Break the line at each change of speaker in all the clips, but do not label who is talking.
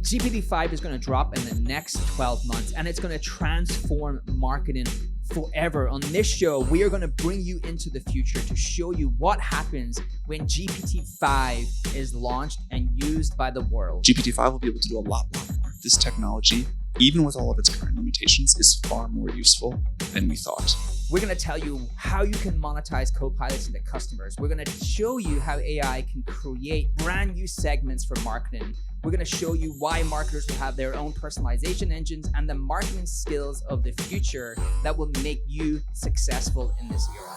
GPT-5 is going to drop in the next 12 months, and it's going to transform marketing forever. On this show, we are going to bring you into the future to show you what happens when GPT-5 is launched and used by the world.
GPT-5 will be able to do a lot more. This technology, even with all of its current limitations, is far more useful than we thought.
We're going to tell you how you can monetize Copilots into customers. We're going to show you how AI can create brand new segments for marketing. We're going to show you why marketers will have their own personalization engines and the marketing skills of the future that will make you successful in this era.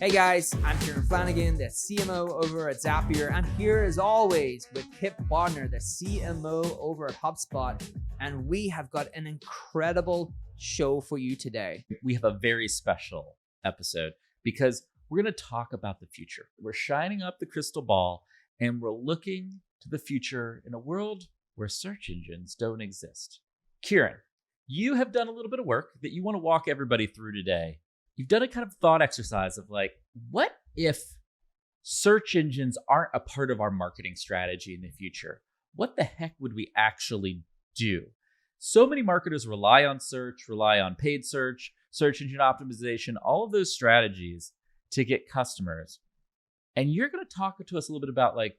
Hey guys, I'm Flanegan, the CMO over at Zapier. I'm here as always with Kip Bodnar, the CMO over at HubSpot. And we have got an incredible show for you today.
We have a very special episode because we're going to talk about the future. We're shining up the crystal ball and we're looking to the future in a world where search engines don't exist. Kieran, you have done a little bit of work that you want to walk everybody through today. You've done a kind of thought exercise of like, what if search engines aren't a part of our marketing strategy in the future? What the heck would we actually do? So many marketers rely on search, rely on paid search, search engine optimization, all of those strategies to get customers. And you're going to talk to us a little bit about like,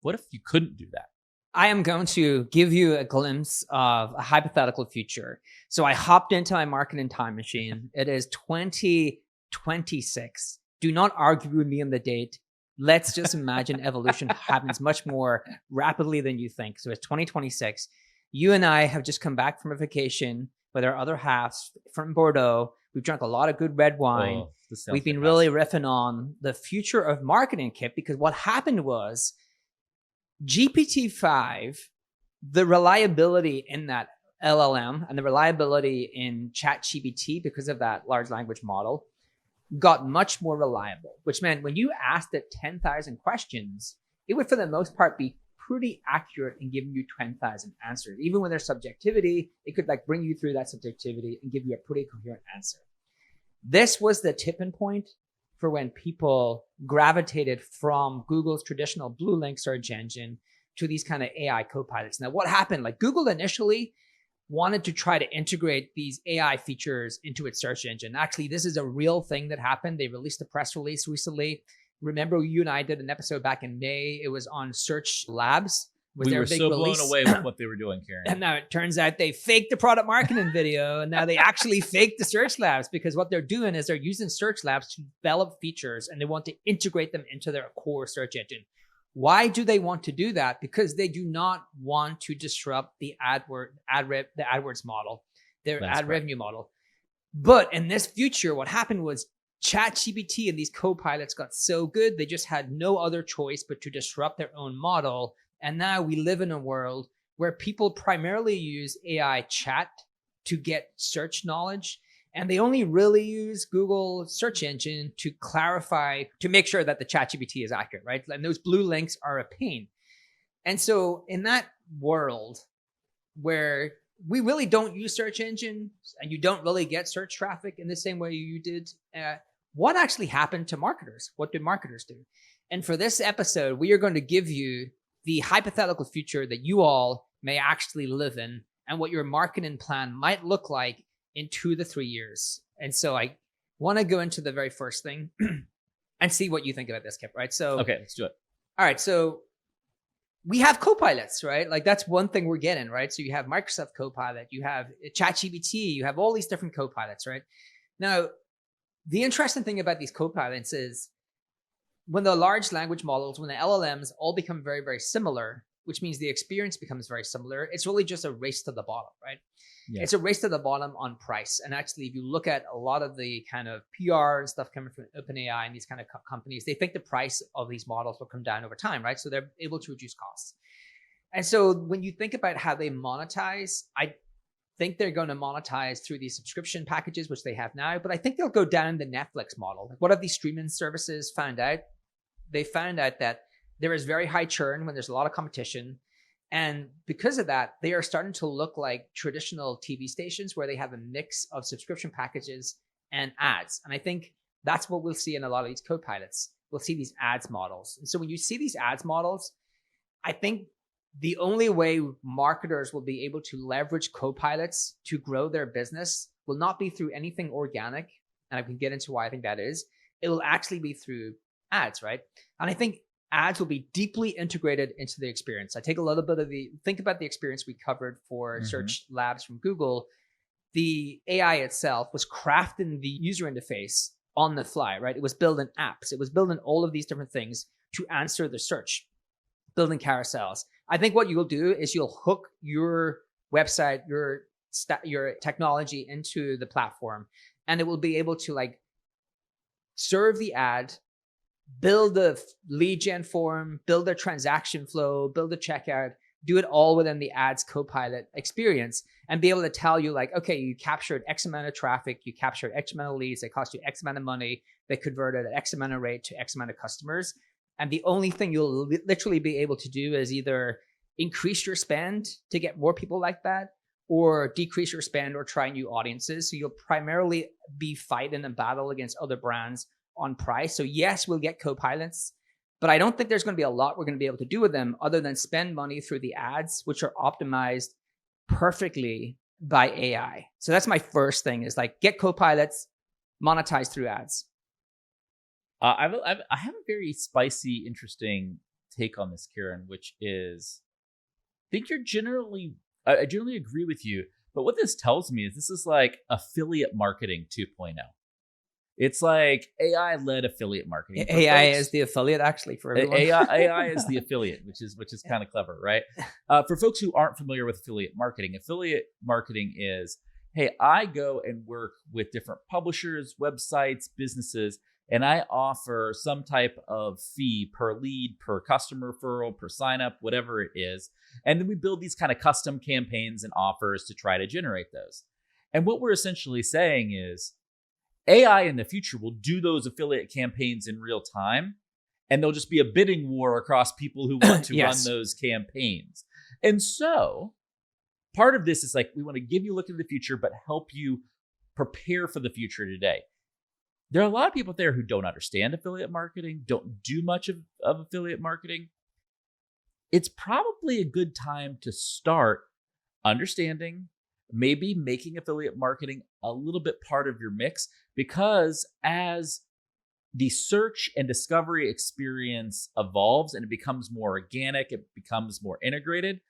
what if you couldn't do that?
I am going to give you a glimpse of a hypothetical future. So I hopped into my marketing time machine. It is 2026. Do not argue with me on the date. Let's just imagine evolution happens much more rapidly than you think. So it's 2026. You and I have just come back from a vacation with our other halves from Bordeaux. We've drunk a lot of good red wine. We've been really riffing on the future of marketing, Kip, because what happened was GPT-5, the reliability in that LLM and the reliability in ChatGPT because of that large language model got much more reliable, which meant when you asked it 10,000 questions, it would for the most part be pretty accurate in giving you 10,000 answers. Even when there's subjectivity, it could like bring you through that subjectivity and give you a pretty coherent answer. This was the tipping point for when people gravitated from Google's traditional blue link search engine to these kind of AI copilots. Now, what happened? Like Google initially wanted to try to integrate these AI features into its search engine. Actually, this is a real thing that happened. They released a press release recently. Remember, you and I did an episode back in May. It was on Search Labs.
We were so blown away with what they were doing, Kieran.
And now it turns out they faked the product marketing video, and now they actually faked the Search Labs, because what they're doing is they're using Search Labs to develop features, and they want to integrate them into their core search engine. Why do they want to do that? Because they do not want to disrupt the AdWords model, their ad revenue model. But in this future, what happened was ChatGPT and these copilots got so good, they just had no other choice but to disrupt their own model. And now we live in a world where people primarily use AI chat to get search knowledge. And they only really use Google search engine to clarify, to make sure that the ChatGPT is accurate, right? And those blue links are a pain. And so in that world where we really don't use search engines and you don't really get search traffic in the same way you did, what actually happened to marketers? What did marketers do? And for this episode, we are going to give you the hypothetical future that you all may actually live in and what your marketing plan might look like in 2 to 3 years. And so I want to go into the very first thing and see what you think about this, Kip, right? So,
okay, let's do it.
All right. So we have copilots, right? Like that's one thing we're getting, right? So you have Microsoft Copilot, you have ChatGPT, you have all these different copilots, right? Now, the interesting thing about these copilots is when the large language models, when the LLMs all become very, very similar, which means the experience becomes very similar, it's really just a race to the bottom, right? Yeah. It's a race to the bottom on price. And actually, if you look at a lot of the kind of PR and stuff coming from OpenAI and these kind of companies, they think the price of these models will come down over time, right? So they're able to reduce costs. And so when you think about how they monetize, I think they're going to monetize through these subscription packages, which they have now, but I think they'll go down the Netflix model. Like what have these streaming services found out? They found out that there is very high churn when there's a lot of competition. And because of that, they are starting to look like traditional TV stations where they have a mix of subscription packages and ads. And I think that's what we'll see in a lot of these copilots. We'll see these ads models. And so when you see these ads models, I think the only way marketers will be able to leverage copilots to grow their business will not be through anything organic. And I can get into why I think that is. It will actually be through ads, right? And I think ads will be deeply integrated into the experience. I take a little bit of think about the experience we covered for Search Labs from Google. The AI itself was crafting the user interface on the fly, right? It was building apps. It was building all of these different things to answer the search, building carousels. I think what you'll do is you'll hook your website, your technology into the platform, and it will be able to like serve the ad, build the lead gen form, build a transaction flow, build a checkout, do it all within the ads copilot experience, and be able to tell you like, okay, you captured X amount of traffic, you captured X amount of leads, they cost you X amount of money, they converted at X amount of rate to X amount of customers. And the only thing you'll literally be able to do is either increase your spend to get more people like that, or decrease your spend or try new audiences. So you'll primarily be fighting a battle against other brands on price. So yes, we'll get copilots, but I don't think there's going to be a lot we're going to be able to do with them other than spend money through the ads, which are optimized perfectly by AI. So that's my first thing, is like get copilots, monetize through ads.
I have a very spicy, interesting take on this, Kieran, which is I think I generally agree with you, but what this tells me is this is like affiliate marketing 2.0. It's like AI-led affiliate marketing.
AI is the affiliate, actually, for everyone.
AI is the affiliate, which is kind of clever, right? For folks who aren't familiar with affiliate marketing is, hey, I go and work with different publishers, websites, businesses, and I offer some type of fee per lead, per customer referral, per sign up, whatever it is. And then we build these kind of custom campaigns and offers to try to generate those. And what we're essentially saying is AI in the future will do those affiliate campaigns in real time, and there'll just be a bidding war across people who want to run those campaigns. And so part of this is like, we want to give you a look into the future, but help you prepare for the future today. There are a lot of people there who don't understand affiliate marketing, don't do much of affiliate marketing. It's probably a good time to start understanding, maybe making affiliate marketing a little bit part of your mix, because as the search and discovery experience evolves and it becomes more organic, it becomes more integrated,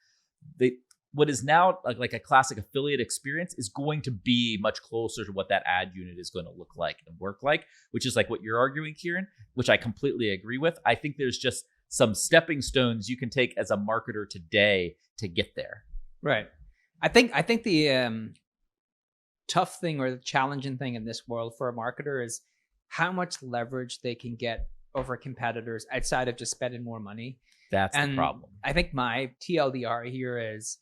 what is now like a classic affiliate experience is going to be much closer to what that ad unit is going to look like and work like, which is like what you're arguing, Kieran, which I completely agree with. I think there's just some stepping stones you can take as a marketer today to get there.
Right. I think the tough thing or the challenging thing in this world for a marketer is how much leverage they can get over competitors outside of just spending more money.
That's the problem.
I think my TLDR here is,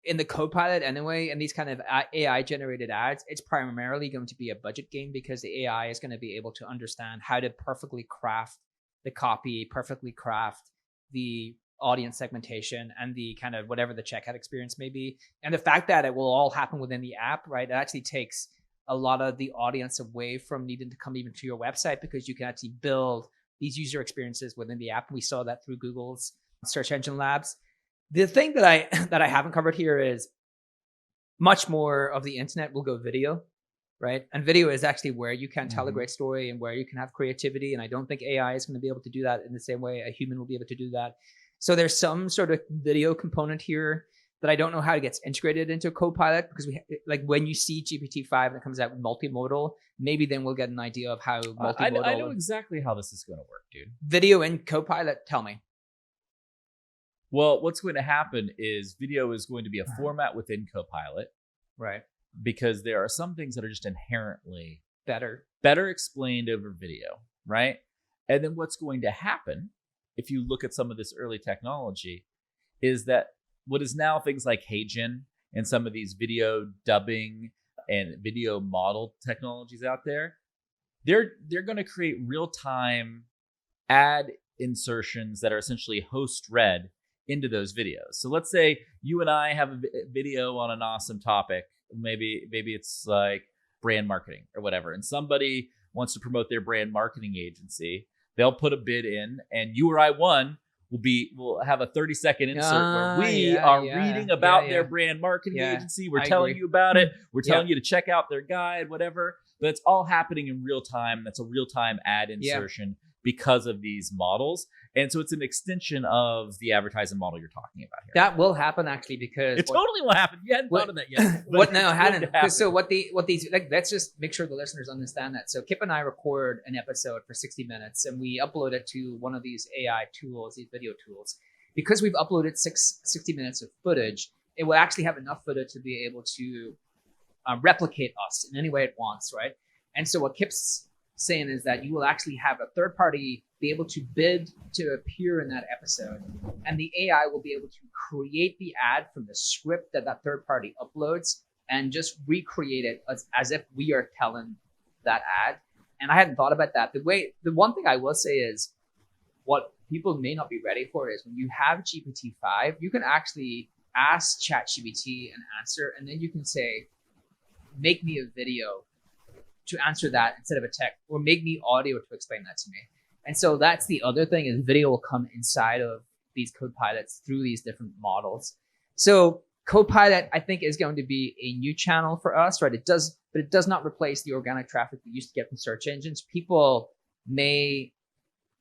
in the Copilot anyway, and these kind of AI generated ads, it's primarily going to be a budget game, because the AI is going to be able to understand how to perfectly craft the copy, perfectly craft the audience segmentation, and the kind of whatever the checkout experience may be. And the fact that it will all happen within the app, right? It actually takes a lot of the audience away from needing to come even to your website, because you can actually build these user experiences within the app. We saw that through Google's search engine labs. The thing that I haven't covered here is much more of the internet will go video, right? And video is actually where you can tell a great story and where you can have creativity. And I don't think AI is going to be able to do that in the same way a human will be able to do that. So there's some sort of video component here that I don't know how it gets integrated into Copilot, because like when you see GPT-5 and it comes out multimodal, maybe then we'll get an idea of how multimodal.
I know exactly how this is going to work, dude.
Video in Copilot, tell me.
Well, what's going to happen is video is going to be a format within Copilot.
Right.
Because there are some things that are just inherently
better
explained over video, right? And then what's going to happen, if you look at some of this early technology, is that what is now things like HeyGen and some of these video dubbing and video model technologies out there, they're going to create real-time ad insertions that are essentially host-read into those videos. So let's say you and I have a video on an awesome topic. Maybe it's like brand marketing or whatever, and somebody wants to promote their brand marketing agency. They'll put a bid in, and you or I won. we'll have a 30-second insert where we
yeah,
are
yeah,
reading about
yeah,
their
yeah.
brand marketing
Yeah,
agency. We're
I
telling
agree.
you about it. We're
Yeah.
telling you to check out their guide, whatever. But it's all happening in real time. That's a real-time ad insertion because of these models. And so it's an extension of the advertising model you're talking about here.
That will happen actually, because
It totally will happen. You hadn't thought of that yet. but
what
it's
no
going
hadn't
to happen.
so what these like, let's just make sure the listeners understand that. So Kip and I record an episode for 60 minutes and we upload it to one of these AI tools, these video tools. Because we've uploaded 60 minutes of footage, it will actually have enough footage to be able to replicate us in any way it wants, right? And so what Kip's saying is that you will actually have a third party be able to bid to appear in that episode, and the AI will be able to create the ad from the script that third party uploads and just recreate it as if we are telling that ad. And I hadn't thought about that. The one thing I will say is, what people may not be ready for is when you have GPT-5, you can actually ask ChatGPT an answer, and then you can say, make me a video to answer that instead of a text, or make me audio to explain that to me. And so that's the other thing, is video will come inside of these Copilots through these different models. So Copilot, I think, is going to be a new channel for us, right? But it does not replace the organic traffic we used to get from search engines. People may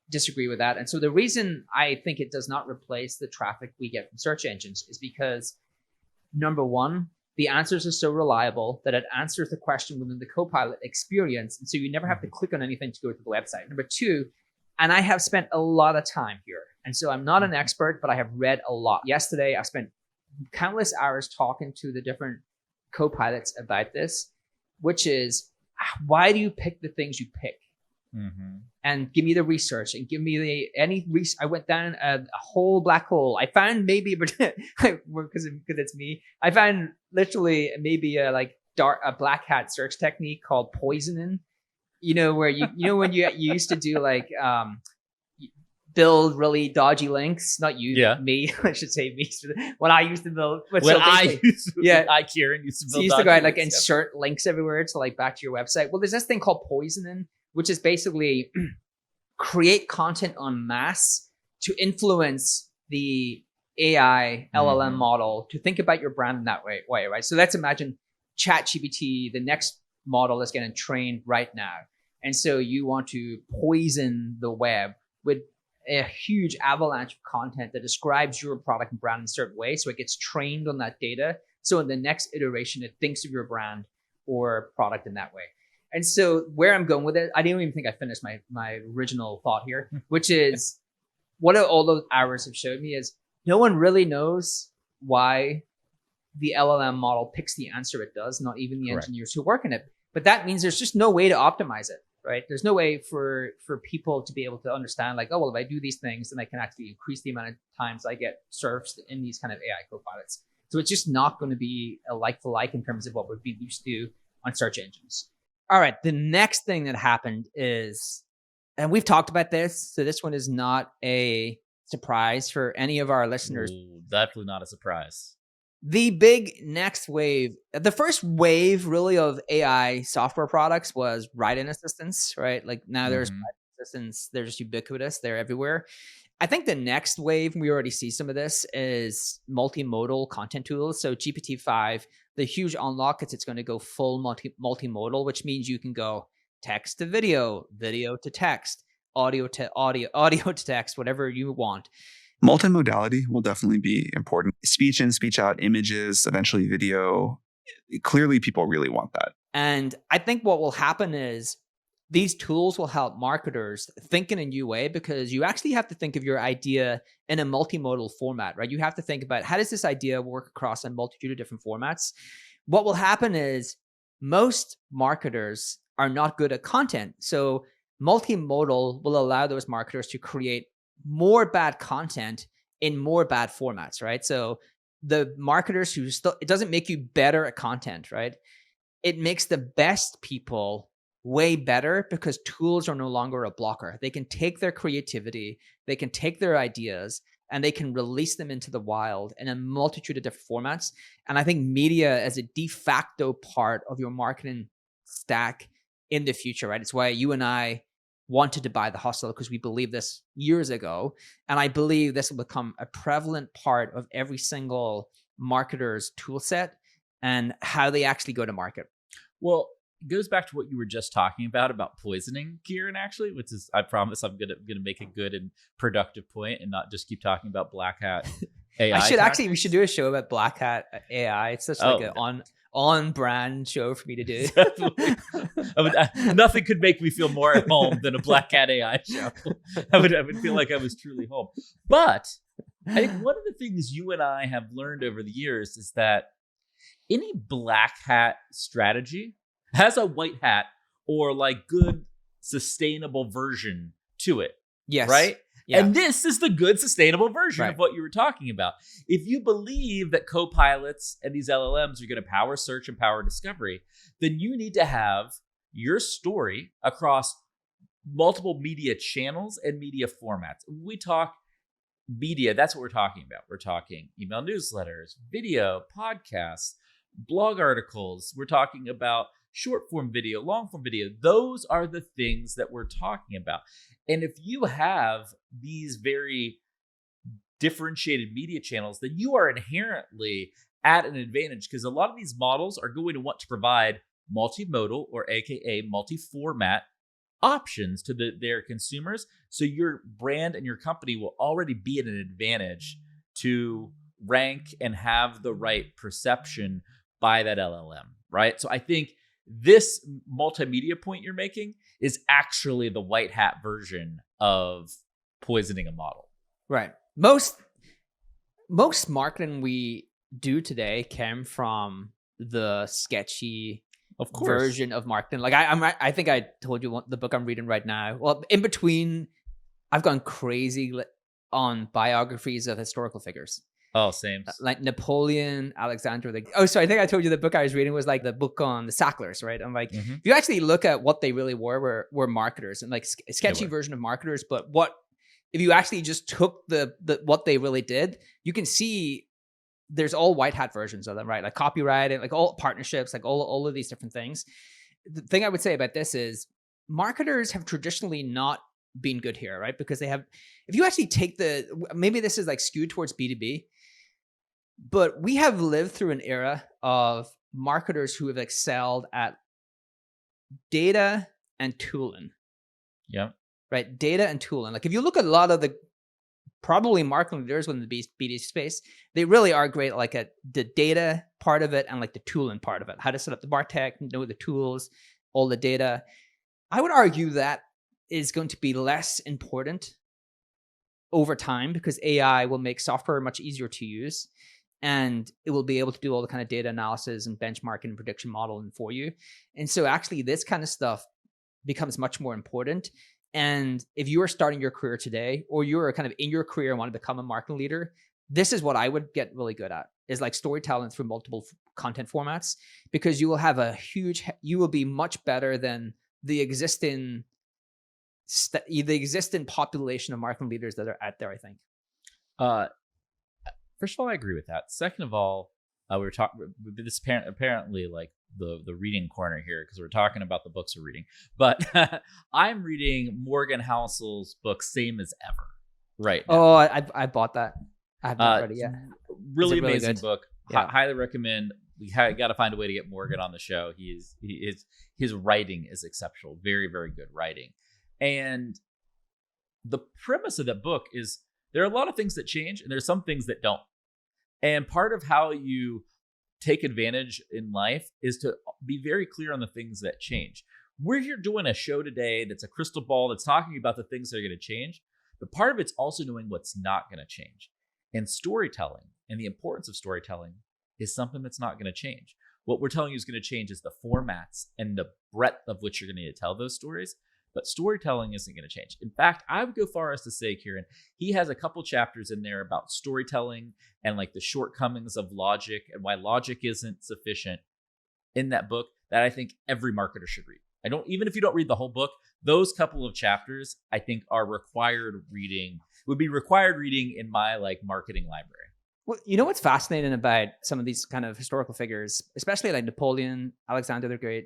disagree with that. And so the reason I think it does not replace the traffic we get from search engines is because, number one, the answers are so reliable that it answers the question within the Copilot experience. And so you never have to click on anything to go to the website. Number two, and I have spent a lot of time here. And so I'm not an expert, but I have read a lot. Yesterday, I spent countless hours talking to the different Copilots about this, which is, why do you pick the things you pick? Mm-hmm. And give me the research and give me I went down a whole black hole. I found maybe, because it's me, I found literally maybe a black hat search technique called poisoning. Where when you used to do build really dodgy links, not you, me, I should say me. When I used to build,
Kieran used to build.
So you used to go insert links everywhere to back to your website. Well, there's this thing called poisoning, which is basically create content en masse to influence the AI LLM model to think about your brand in that way, right? So let's imagine ChatGPT, the next model is getting trained right now. And so you want to poison the web with a huge avalanche of content that describes your product and brand in a certain way. So it gets trained on that data. So in the next iteration, it thinks of your brand or product in that way. And so where I'm going with it, I didn't even think I finished my original thought here, which is what all those hours have showed me is no one really knows why the LLM model picks the answer it does, not even the engineers who work in it. But that means there's just no way to optimize it, right? There's no way for people to be able to understand if I do these things, then I can actually increase the amount of times I get searched in these kind of AI Copilots. So it's just not going to be a like for like in terms of what we've been used to on search engines. All right. The next thing that happened is, and we've talked about this, so this one is not a surprise for any of our listeners.
Ooh, definitely not a surprise.
The big next wave, the first wave really of AI software products was write-in assistants, right? Now there's write-in assistants, they're just ubiquitous, they're everywhere. I think the next wave, we already see some of this, is multimodal content tools. So GPT-5, the huge unlock is it's going to go full multimodal, which means you can go text to video, video to text, audio to audio, audio to text, whatever you want.
Multimodality will definitely be important. Speech in, speech out, images, eventually video. Clearly, people really want that.
And I think what will happen is these tools will help marketers think in a new way, because you actually have to think of your idea in a multimodal format, right? You have to think about, how does this idea work across a multitude of different formats? What will happen is most marketers are not good at content. So multimodal will allow those marketers to create more bad content in more bad formats, right? So the marketers who it doesn't make you better at content, right? It makes the best people way better, because tools are no longer a blocker. They can take their creativity, they can take their ideas, and they can release them into the wild in a multitude of different formats. And I think media is a de facto part of your marketing stack in the future, right? It's why you and I wanted to buy the hostel because we believed this years ago. And I believe this will become a prevalent part of every single marketer's tool set and how they actually go to market.
Well, it goes back to what you were just talking about poisoning, Kieran, actually, which is, I promise I'm gonna make a good and productive point and not just keep talking about black hat AI.
We should do a show about black hat AI. It's such like an on-brand show for me to do.
Nothing could make me feel more at home than a black hat AI show. I would feel like I was truly home. But I think one of the things you and I have learned over the years is that any black hat strategy has a white hat or like good sustainable version to it.
Yes.
Right?
Yeah.
And this is the good sustainable version of what you were talking about. If you believe that copilots and these LLMs are going to power search and power discovery, then you need to have your story across multiple media channels and media formats. When we talk media, that's what we're talking about. We're talking email newsletters, video, podcasts, blog articles. We're talking about short form video, long form video. Those are the things that we're talking about. And if you have these very differentiated media channels, then you are inherently at an advantage because a lot of these models are going to want to provide multimodal or AKA multi-format options to their consumers. So your brand and your company will already be at an advantage to rank and have the right perception by that LLM, right? So I think this multimedia point you're making is actually the white hat version of poisoning a model.
Right. Most marketing we do today came from the sketchy version of marketing. Like I think I told you the book I'm reading right now. Well, in between, I've gone crazy on biographies of historical figures.
Oh, same.
Like Napoleon, Alexander. I think I told you the book I was reading was like the book on the Sacklers, right? I'm like, if you actually look at what they really were marketers and like a sketchy version of marketers. But if you actually just took the what they really did, you can see there's all white hat versions of them, right? Like copywriting, like all partnerships, like all of these different things. The thing I would say about this is marketers have traditionally not been good here, right? Because they have, if you actually take maybe this is like skewed towards B2B, but we have lived through an era of marketers who have excelled at data and tooling.
Yeah.
Right. Data and tooling. Like if you look at a lot of the probably marketing leaders within the B2B space, they really are great at like the data part of it and like the tooling part of it. How to set up the MarTech, know the tools, all the data. I would argue that is going to be less important over time because AI will make software much easier to use. And it will be able to do all the kind of data analysis and benchmarking and prediction modeling for you. And so actually this kind of stuff becomes much more important. And if you are starting your career today, or you're kind of in your career and want to become a marketing leader, this is what I would get really good at, is like storytelling through multiple content formats, because you will have you will be much better than the existing population of marketing leaders that are out there, I think.
First of all, I agree with that. Second of all, we were talking this apparently like the reading corner here because we're talking about the books we're reading. But I'm reading Morgan Housel's book, Same as Ever, right now.
Oh, I bought that. I haven't read it yet.
Really amazing book.
Yeah.
Highly recommend. We got to find a way to get Morgan on the show. His writing is exceptional. Very, very good writing. And the premise of that book is there are a lot of things that change and there's some things that don't. And part of how you take advantage in life is to be very clear on the things that change. We're here doing a show today that's a crystal ball that's talking about the things that are going to change. But part of it's also knowing what's not going to change. And storytelling and the importance of storytelling is something that's not going to change. What we're telling you is going to change is the formats and the breadth of which you're going to need to tell those stories. But storytelling isn't going to change. In fact, I would go far as to say, Kieran, he has a couple chapters in there about storytelling and like the shortcomings of logic and why logic isn't sufficient in that book that I think every marketer should read. Even if you don't read the whole book, those couple of chapters I think are would be required reading in my like marketing library.
Well, you know what's fascinating about some of these kind of historical figures, especially like Napoleon, Alexander the Great,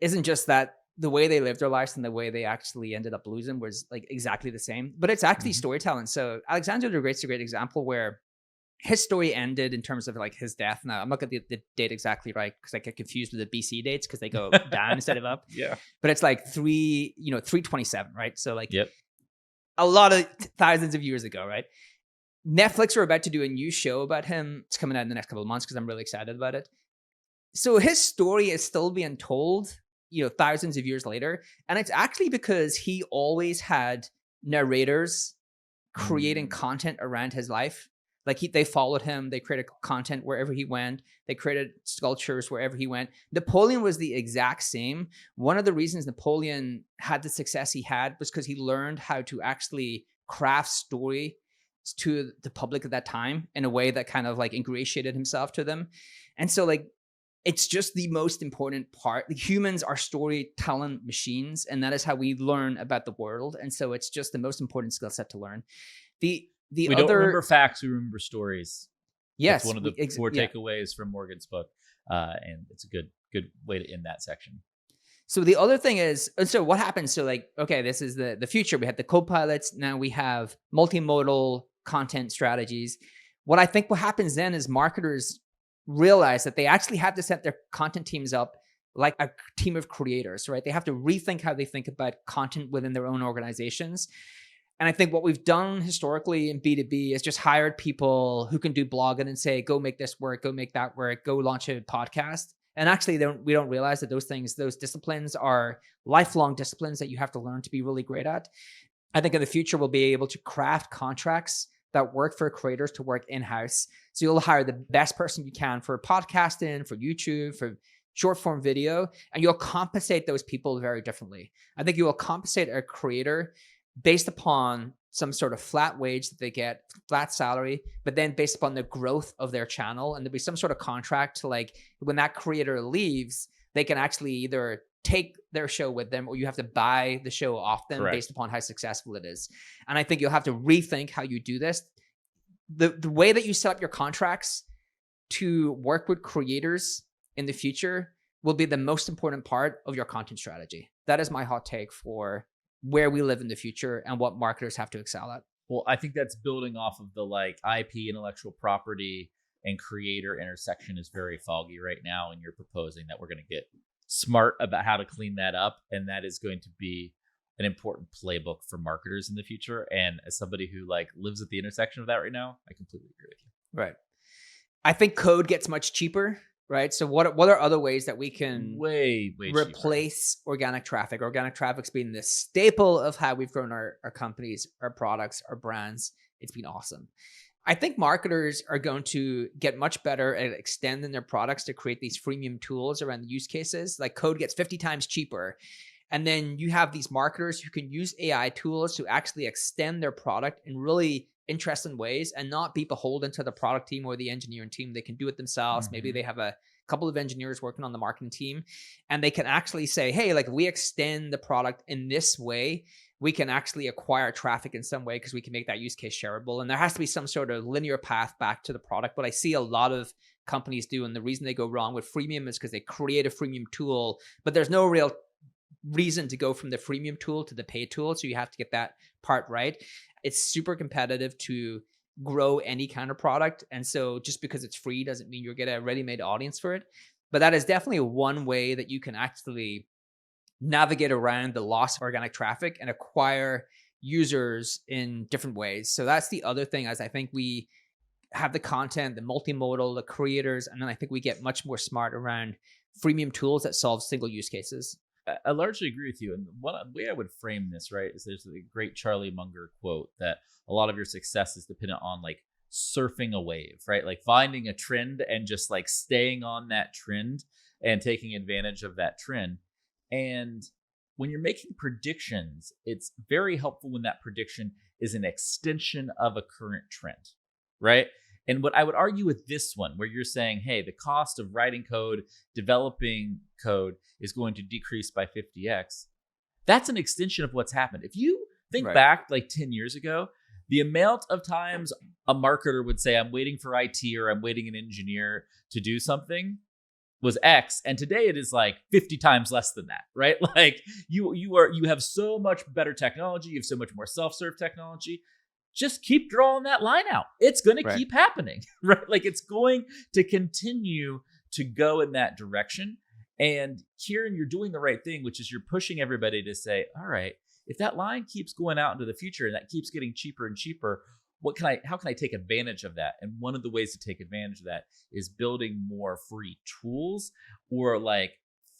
isn't just that the way they lived their lives and the way they actually ended up losing was like exactly the same. But it's actually storytelling. So Alexander the Great's a great example where his story ended in terms of like his death. Now I'm not gonna get the date exactly right because I get confused with the BC dates because they go down instead of up.
Yeah.
But it's like 327, right? So like
Yep.
a lot of thousands of years ago, right? Netflix are about to do a new show about him. It's coming out in the next couple of months because I'm really excited about it. So his story is still being told, thousands of years later. And it's actually because he always had narrators creating content around his life. Like they followed him. They created content wherever he went. They created sculptures wherever he went. Napoleon was the exact same. One of the reasons Napoleon had the success he had was because he learned how to actually craft story to the public at that time in a way that kind of like ingratiated himself to them. And so like, it's just the most important part. Humans are storytelling machines, and that is how we learn about the world. And so it's just the most important skill set to learn. We don't
remember facts, we remember stories.
Yes.
That's one of the four takeaways from Morgan's book. And it's a good way to end that section.
So the other thing is, so what happens? So like, okay, this is the future. We had the Copilots. Now we have multimodal content strategies. What I think what happens then is marketers realize that they actually have to set their content teams up like a team of creators, right? They have to rethink how they think about content within their own organizations. And I think what we've done historically in B2B is just hired people who can do blogging and say, go make this work, go make that work, go launch a podcast. And actually, we don't realize that those disciplines are lifelong disciplines that you have to learn to be really great at. I think in the future, we'll be able to craft contracts that work for creators to work in-house. So you'll hire the best person you can for podcasting, for YouTube, for short form video, and you'll compensate those people very differently. I think you will compensate a creator based upon some sort of flat wage that they get, flat salary, but then based upon the growth of their channel. And there'll be some sort of contract to like, when that creator leaves, they can actually either take their show with them or you have to buy the show off them based upon how successful it is. And I think you'll have to rethink how you do this. The way that you set up your contracts to work with creators in the future will be the most important part of your content strategy. That is my hot take for where we live in the future and what marketers have to excel at.
Well, I think that's building off of the like IP, intellectual property, and creator intersection is very foggy right now. And you're proposing that we're going to get smart about how to clean that up. And that is going to be an important playbook for marketers in the future. And as somebody who like lives at the intersection of that right now, I completely agree with you.
Right. I think code gets much cheaper, right? So what are other ways that we can
way
replace
cheaper.
Organic traffic? Organic traffic's been the staple of how we've grown our companies, our products, our brands. It's been awesome. I think marketers are going to get much better at extending their products to create these freemium tools around the use cases. Like code gets 50 times cheaper. And then you have these marketers who can use AI tools to actually extend their product in really interesting ways and not be beholden to the product team or the engineering team. They can do it themselves. Mm-hmm. Maybe they have a couple of engineers working on the marketing team, and they can actually say, hey, like if we extend the product in this way, we can actually acquire traffic in some way because we can make that use case shareable. And there has to be some sort of linear path back to the product. But I see a lot of companies do, and the reason they go wrong with freemium is because they create a freemium tool, but there's no real reason to go from the freemium tool to the paid tool. So you have to get that part right. It's super competitive to grow any kind of product. And so just because it's free doesn't mean you'll get a ready-made audience for it. But that is definitely one way that you can actually navigate around the loss of organic traffic and acquire users in different ways. So that's the other thing, as I think we have the content, the multimodal, the creators, and then I think we get much more smart around freemium tools that solve single use cases.
I largely agree with you. And one way I would frame this, right, is there's a great Charlie Munger quote that a lot of your success is dependent on like surfing a wave, right? Like finding a trend and just like staying on that trend and taking advantage of that trend. And when you're making predictions, it's very helpful when that prediction is an extension of a current trend, right? And what I would argue with this one, where you're saying, hey, the cost of writing code, developing code is going to decrease by 50x, that's an extension of what's happened. If you think back like 10 years ago, the amount of times a marketer would say, I'm waiting for IT or I'm waiting an engineer to do something, was X, and today it is like 50 times less than that, right? Like you have so much better technology, you have so much more self-serve technology. Just keep drawing that line out. It's going to keep happening, right? Like it's going to continue to go in that direction. And Kieran, you're doing the right thing, which is you're pushing everybody to say, all right, if that line keeps going out into the future and that keeps getting cheaper and cheaper, how can I take advantage of that? And one of the ways to take advantage of that is building more free tools or like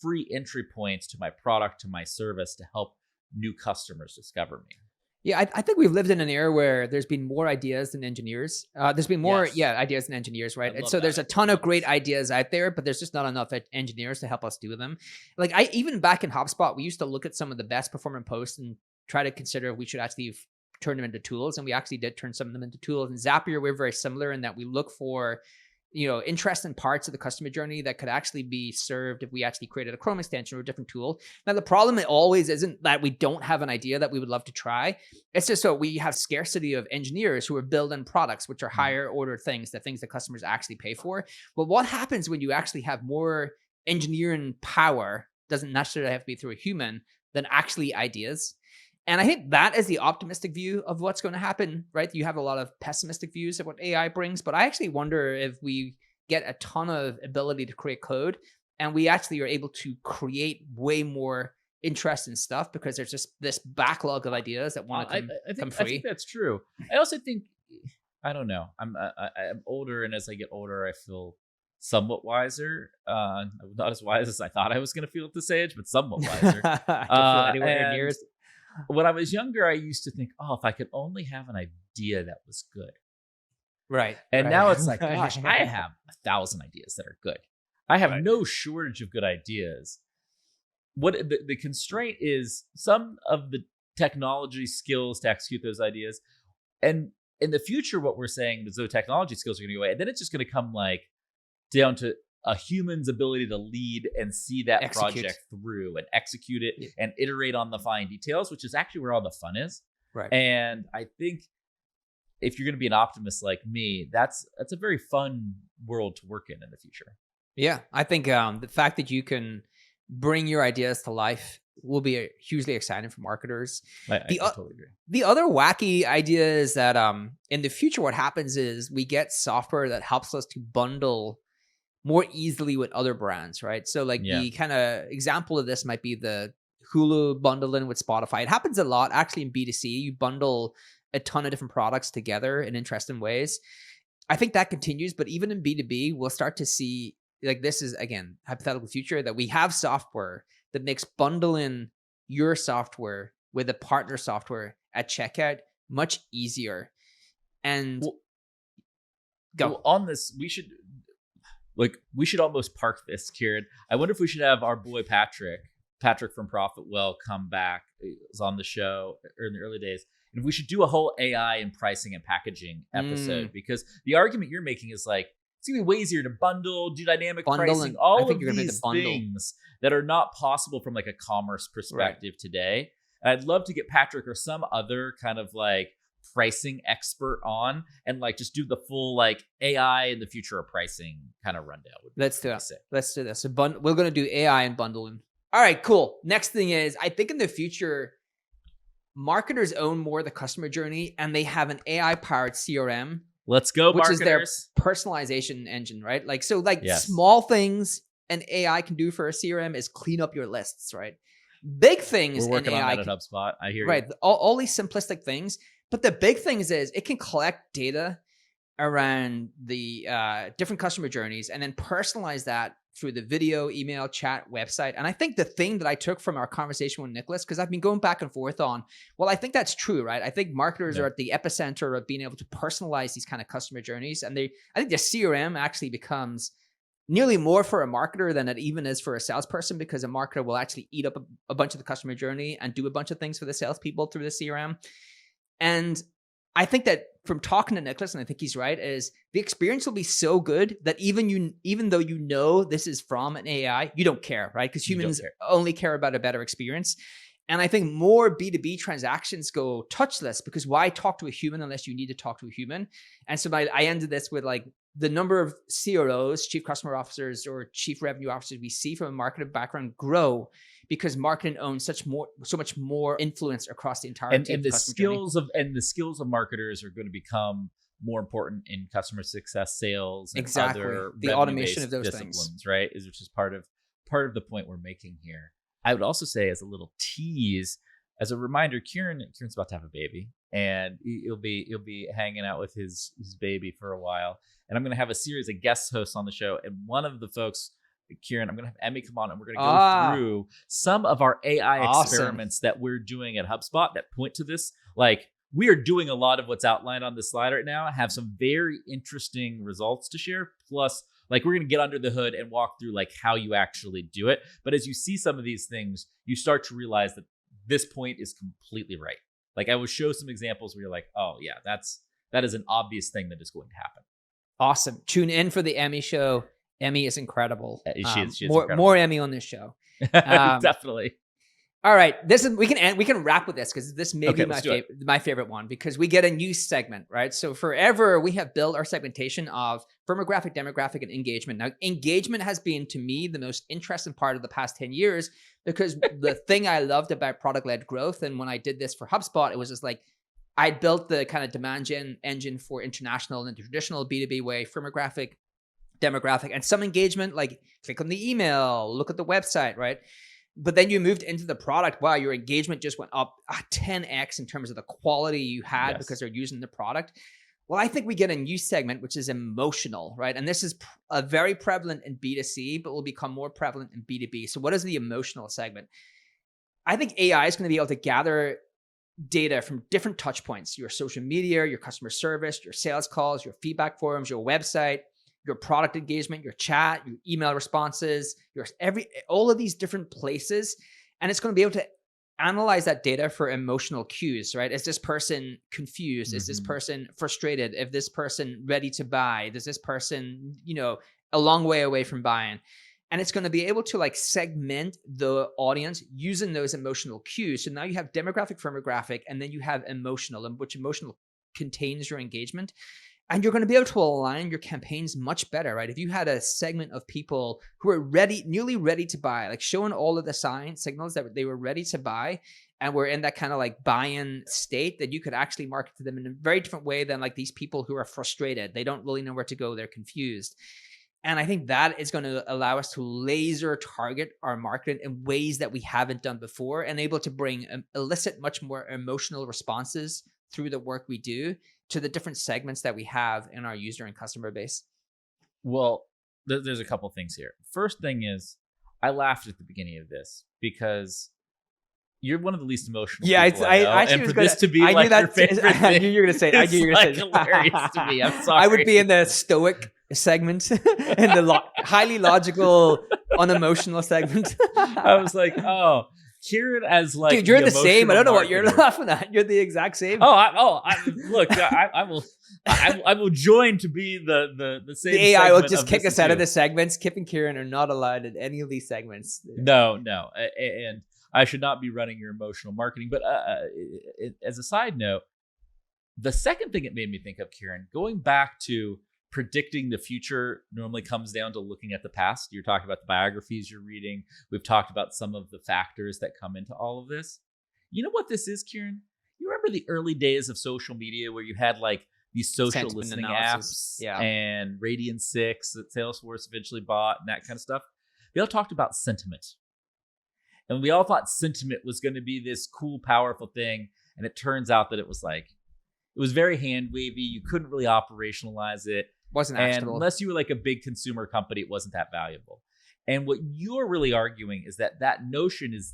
free entry points to my product, to my service to help new customers discover me.
Yeah, I think we've lived in an era where there's been more ideas than engineers. There's been more, ideas than engineers, right? And so there's a ton of great ideas out there, but there's just not enough engineers to help us do them. Like even back in HubSpot, we used to look at some of the best performing posts and try to consider if we should actually turn them into tools. And we actually did turn some of them into tools. And Zapier, we're very similar in that we look for interesting parts of the customer journey that could actually be served if we actually created a Chrome extension or a different tool. Now, the problem always isn't that we don't have an idea that we would love to try. It's just so we have scarcity of engineers who are building products, which are higher order things, the things that customers actually pay for. But what happens when you actually have more engineering power, doesn't necessarily have to be through a human, than actually ideas? And I think that is the optimistic view of what's going to happen, right? You have a lot of pessimistic views of what AI brings, but I actually wonder if we get a ton of ability to create code and we actually are able to create way more interesting stuff because there's just this backlog of ideas that want to come free.
I think that's true. I also think, I don't know, I'm older, and as I get older, I feel somewhat wiser. Not as wise as I thought I was going to feel at this age, but somewhat wiser. When I was younger, I used to think, if I could only have an idea that was good.
Right.
And now it's like, gosh, I have 1,000 ideas that are good. I have no shortage of good ideas. What the constraint is some of the technology skills to execute those ideas. And in the future, what we're saying is those technology skills are going to go away. And then it's just going to come like down to a human's ability to lead and see that project through and execute it and iterate on the fine details, which is actually where all the fun is.
Right.
And I think if you're going to be an optimist like me, that's a very fun world to work in the future.
Yeah. I think the fact that you can bring your ideas to life will be hugely exciting for marketers.
I totally agree.
The other wacky idea is that in the future, what happens is we get software that helps us to bundle more easily with other brands, right? So like the kind of example of this might be the Hulu bundling with Spotify. It happens a lot actually in B2C. You bundle a ton of different products together in interesting ways. I think that continues, but even in B2B, we'll start to see, like this is, again, hypothetical future, that we have software that makes bundling your software with a partner software at checkout much easier. And
on this, we should almost park this, Kieran. I wonder if we should have our boy Patrick from ProfitWell come back. He was on the show in the early days. And we should do a whole AI and pricing and packaging episode because the argument you're making is like, it's going to be way easier to bundle, do dynamic pricing, all of these things that are not possible from like a commerce perspective today. And I'd love to get Patrick or some other kind of like pricing expert on and like just do the full like AI in the future of pricing kind of rundown.
Let's do this. So we're going to do AI and bundling. All right, cool. Next thing is, I think in the future, marketers own more of the customer journey and they have an AI powered CRM.
Let's go,
which
marketers.
Is their personalization engine, right? Like, so like small things an AI can do for a CRM is clean up your lists, right? Big things.
We're working on that at HubSpot. I hear you.
Right. All these simplistic things. But the big things is it can collect data around the different customer journeys and then personalize that through the video, email, chat, website. And I think the thing that I took from our conversation with Nicholas, because I've been going back and forth on, well, I think that's true, right? I think marketers are at the epicenter of being able to personalize these kind of customer journeys. And I think the CRM actually becomes nearly more for a marketer than it even is for a salesperson, because a marketer will actually eat up a bunch of the customer journey and do a bunch of things for the salespeople through the CRM. And I think that from talking to Nicholas, and I think he's right, is the experience will be so good that even though you know this is from an AI, you don't care, right? Because humans only care about a better experience. And I think more B2B transactions go touchless, because why talk to a human unless you need to talk to a human? And so I ended this with like the number of CROs, chief customer officers, or chief revenue officers we see from a marketing background grow because marketing owns so much more influence across the entire
and the skills of marketers are going to become more important in customer success, sales, and other
the automation of those
disciplines,
things,
right? Which is part of the point we're making here. I would also say, as a little tease, as a reminder, Kieran's about to have a baby, and he'll be hanging out with his baby for a while. And I'm going to have a series of guest hosts on the show, and one of the folks, Kieran, I'm going to have Emmy come on, and we're going to go through some of our AI experiments that we're doing at HubSpot that point to this. Like, we are doing a lot of what's outlined on this slide right now, have some very interesting results to share. Plus, like, we're going to get under the hood and walk through like how you actually do it. But as you see some of these things, you start to realize that this point is completely right. Like, I will show some examples where you're like, oh yeah, that is an obvious thing that is going to happen.
Awesome. Tune in for the Emmy show. Emmy is incredible.
She is
incredible. More Emmy on this show.
Definitely.
All right, we can wrap with this because this may be my favorite one, because we get a new segment, right? So forever we have built our segmentation of firmographic, demographic, and engagement. Now, engagement has been, to me, the most interesting part of the past 10 years, because the thing I loved about product-led growth, and when I did this for HubSpot, it was just like I built the kind of demand gen engine for international and the traditional B2B way, firmographic, demographic, and some engagement, like click on the email, look at the website, right? But then you moved into the product. Wow, your engagement just went up 10x in terms of the quality you had because they're using the product. Well, I think we get a new segment, which is emotional, right? And this is very prevalent in B2C, but will become more prevalent in B2B. So what is the emotional segment? I think AI is going to be able to gather data from different touch points: your social media, your customer service, your sales calls, your feedback forums, your website, your product engagement, your chat, your email responses, all of these different places. And it's going to be able to analyze that data for emotional cues, right? Is this person confused? Is this person frustrated? Is this person ready to buy? Is this person, a long way away from buying? And it's going to be able to like segment the audience using those emotional cues. So now you have demographic, firmographic, and then you have emotional, and which emotional contains your engagement. And you're going to be able to align your campaigns much better, right? If you had a segment of people who are nearly ready to buy, like showing all of the signals that they were ready to buy, and were in that kind of like buy-in state, that you could actually market to them in a very different way than like these people who are frustrated. They don't really know where to go. They're confused. And I think that is going to allow us to laser target our marketing in ways that we haven't done before, and able to elicit much more emotional responses through the work we do to the different segments that we have in our user and customer base.
Well, there's a couple things here. First thing is, I laughed at the beginning of this because you're one of the least emotional people I know. And for this to be like your favorite thing,
I knew you were going to say it. I knew you were going to say
it. Hilarious to me. I'm sorry.
I would be in the stoic segment and the highly logical, unemotional segment.
I was like, oh, Kieran as like,
dude, you're the same. I don't know what you're laughing at. You're the exact same.
Look, I will join to be the same.
The AI will just kick us out of the segments. Kip and Kieran are not allowed in any of these segments.
No, and I should not be running your emotional marketing. But as a side note, the second thing it made me think of, Kieran, going back to predicting the future normally comes down to looking at the past. You're talking about the biographies you're reading. We've talked about some of the factors that come into all of this. You know what this is, Kieran? You remember the early days of social media where you had like these social listening apps and Radian 6 that Salesforce eventually bought and that kind of stuff? They all talked about sentiment. And we all thought sentiment was going to be this cool, powerful thing. And it turns out that it was very hand wavy. You couldn't really operationalize it.
Wasn't actionable.
And unless you were like a big consumer company, it wasn't that valuable. And what you're really arguing is that notion is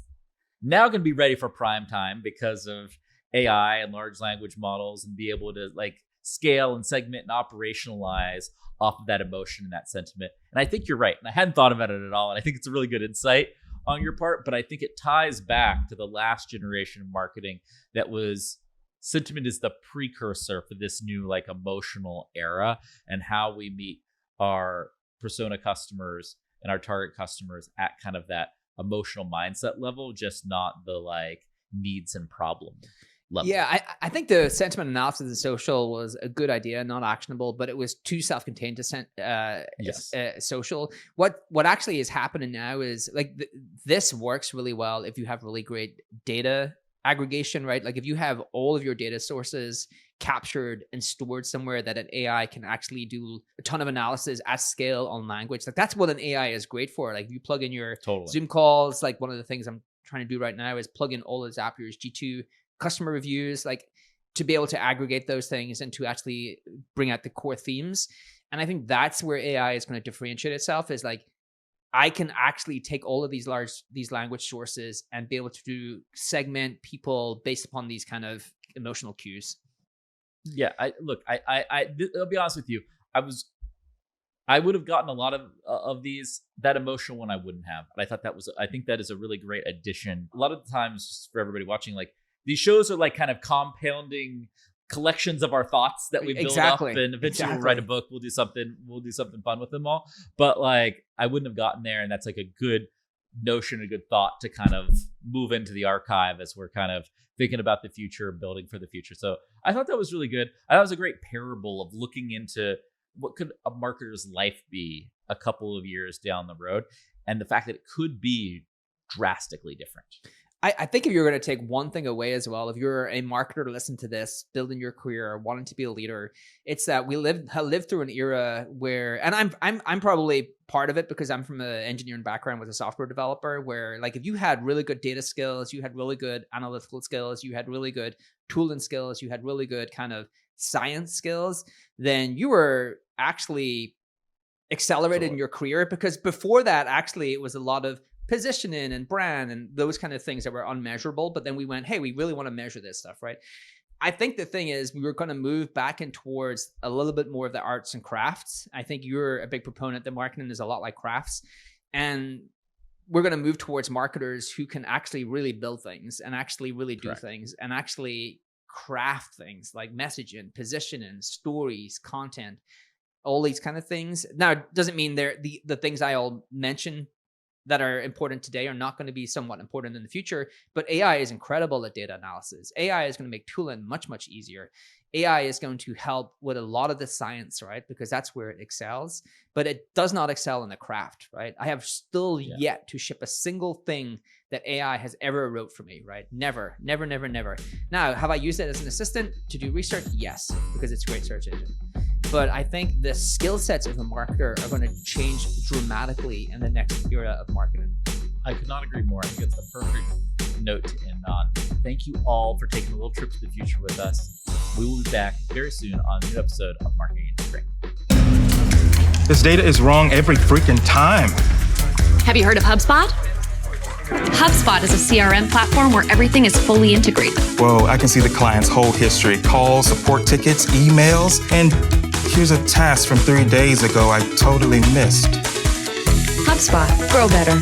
now going to be ready for prime time because of AI and large language models, and be able to like scale and segment and operationalize off of that emotion and that sentiment. And I think you're right. And I hadn't thought about it at all. And I think it's a really good insight on your part, but I think it ties back to the last generation of marketing that was sentiment is the precursor for this new like emotional era, and how we meet our persona customers and our target customers at kind of that emotional mindset level, just not the like needs and problems. level.
Yeah, I think the sentiment analysis in social was a good idea, not actionable, but it was too self-contained to social. What actually is happening now is like this works really well if you have really great data aggregation, right? Like if you have all of your data sources captured and stored somewhere that an AI can actually do a ton of analysis at scale on language. Like that's what an AI is great for. Like you plug in your Zoom calls, like one of the things I'm trying to do right now is plug in all of Zapier's G2 customer reviews, like to be able to aggregate those things and to actually bring out the core themes. And I think that's where AI is going to differentiate itself, is like, I can actually take all of these language sources and be able to segment people based upon these kind of emotional cues.
Yeah, I'll be honest with you. I would have gotten a lot of these. That emotional one I wouldn't have. But I think that is a really great addition. A lot of the times, just for everybody watching, like these shows are like kind of compounding collections of our thoughts that we build up, and eventually we'll write a book. We'll do something fun with them all. But like I wouldn't have gotten there, and that's like a good notion, a good thought to kind of move into the archive as we're kind of thinking about the future, building for the future. So I thought that was really good. I thought it was a great parable of looking into what could a marketer's life be a couple of years down the road, and the fact that it could be drastically different.
I think if you're going to take one thing away as well, if you're a marketer to listen to this, building your career, wanting to be a leader, it's that we lived through an era where, and I'm probably part of it because I'm from an engineering background with a software developer, where like if you had really good data skills, you had really good analytical skills, you had really good tooling skills, you had really good kind of science skills, then you were actually accelerated in your career. Because before that, actually, it was a lot of positioning and brand and those kind of things that were unmeasurable. But then we went, hey, we really want to measure this stuff, right? I think the thing is we were going to move back in towards a little bit more of the arts and crafts. I think you're a big proponent that marketing is a lot like crafts. And we're going to move towards marketers who can actually really build things and actually really do things and actually craft things like messaging, positioning, stories, content, all these kind of things. Now, it doesn't mean the things I all mentioned that are important today are not going to be somewhat important in the future, but AI is incredible at data analysis. AI is going to make tooling much, much easier. AI is going to help with a lot of the science, right? Because that's where it excels, but it does not excel in the craft, right? I have still yet to ship a single thing that AI has ever wrote for me, right? Never. Now, have I used it as an assistant to do research? Yes, because it's a great search engine. But I think the skill sets of a marketer are going to change dramatically in the next era of marketing.
I could not agree more. I think it's the perfect note to end on. Thank you all for taking a little trip to the future with us. We will be back very soon on a new episode of Marketing and Training.
This data is wrong every freaking time.
Have you heard of HubSpot? HubSpot is a CRM platform where everything is fully integrated.
Whoa, I can see the client's whole history, calls, support tickets, emails, and here's a task from 3 days ago I totally missed.
HubSpot. Grow better.